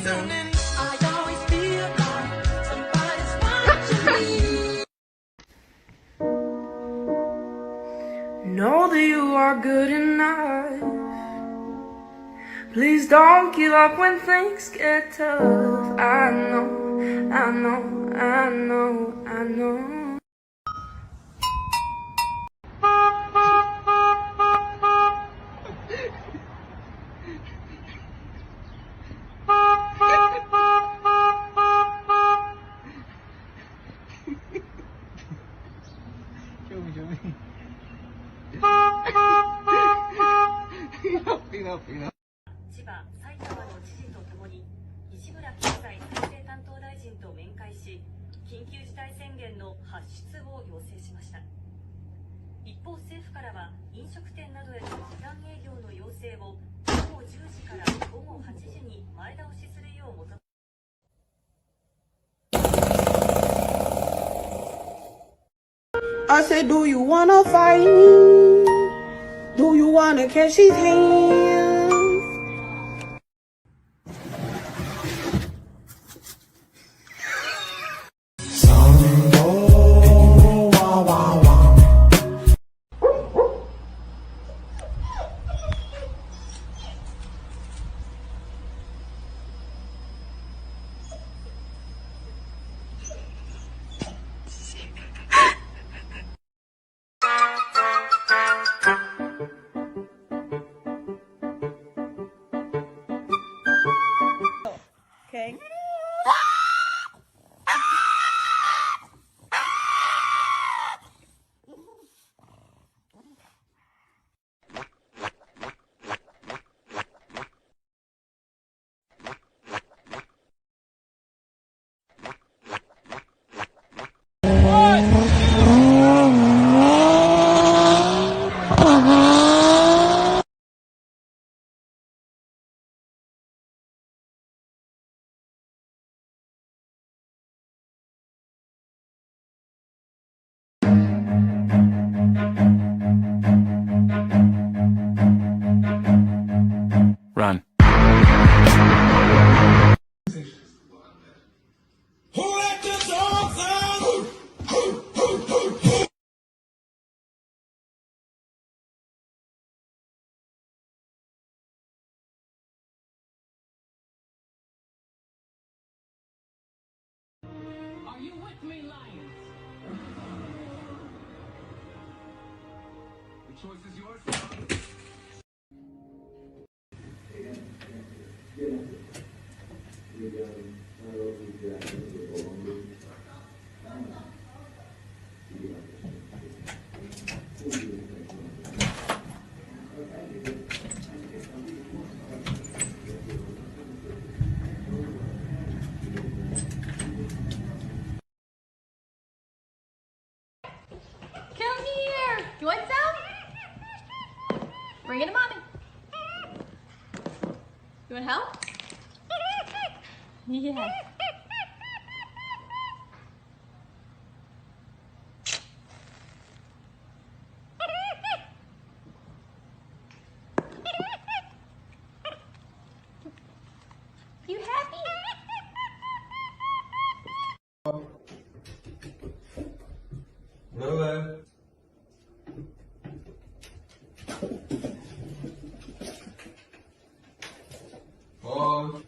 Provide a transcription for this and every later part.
Know that you are good enough. Please don't give up when things get tough. I know, I know, I know, I know.千葉、埼玉の知事とともに西村経済再生担当大臣と面会し、緊急事態宣言の発出を要請しました。一方、政府からは飲食店などへの時短営業の要請を午後10時から午後8時に前倒しするよう求め。I said, do you wanna fight me? Do you wanna catch his hands? Okay. Run. Are you with me, lions? The choice is yours, son. Come here. You want some? Bring it to mommy. You want help? Yeah. You happy? Hello. Pause.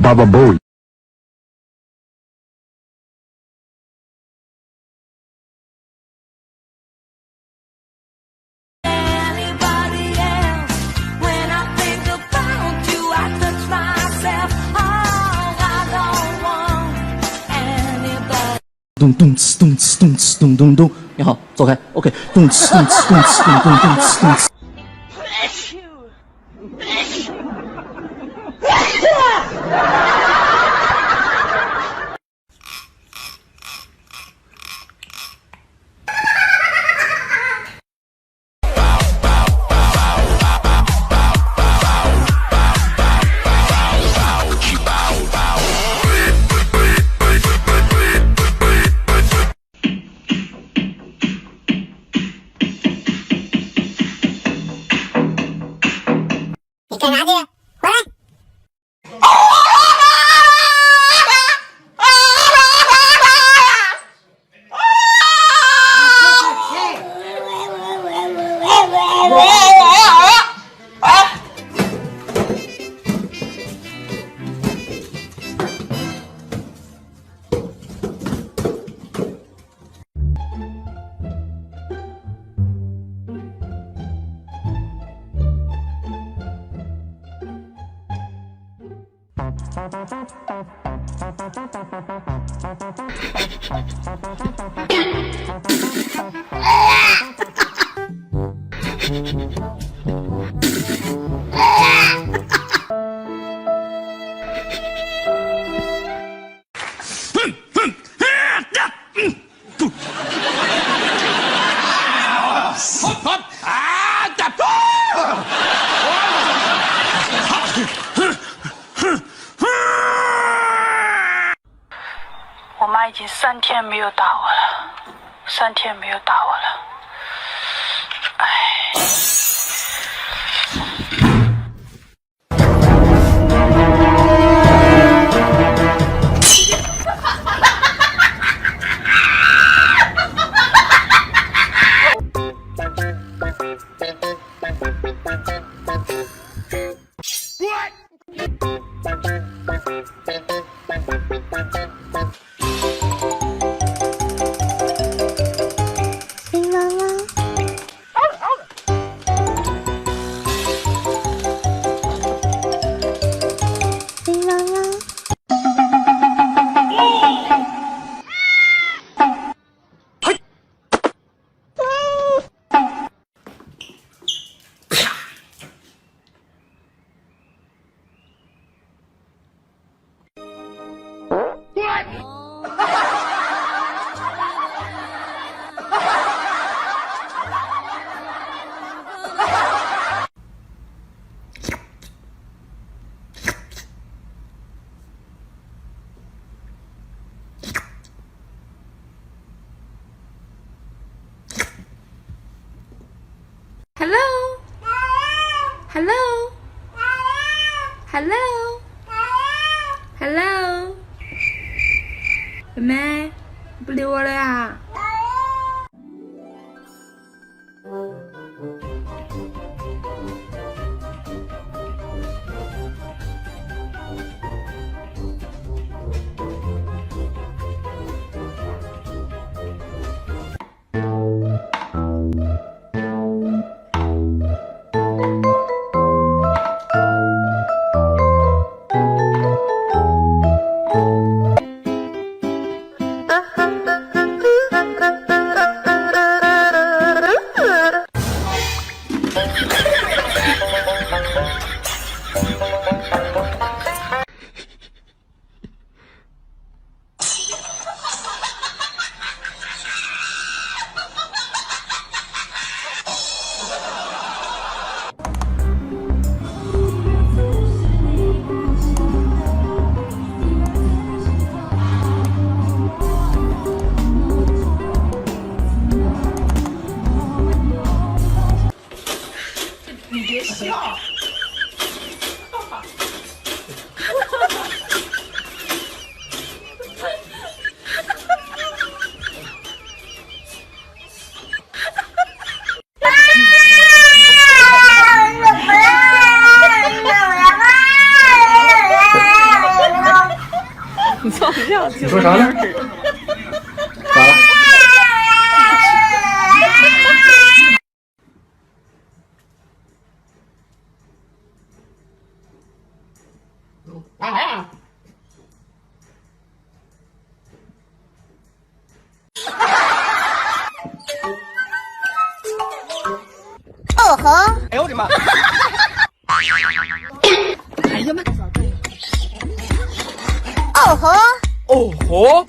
Baba Booey.咚咚呲咚呲咚呲咚咚咚，你好，走开。OK， 咚呲咚呲咚呲咚咚咚呲咚呲。干啥去？回来！我妈已经3天没有打我了，3天没有打我了，唉。Hello? Hello? Hello? Hello? 妹妹，你不理我了呀？你说啥呢？咋了？哦吼！哎呦我的妈！哎呀妈！哦吼！哦吼！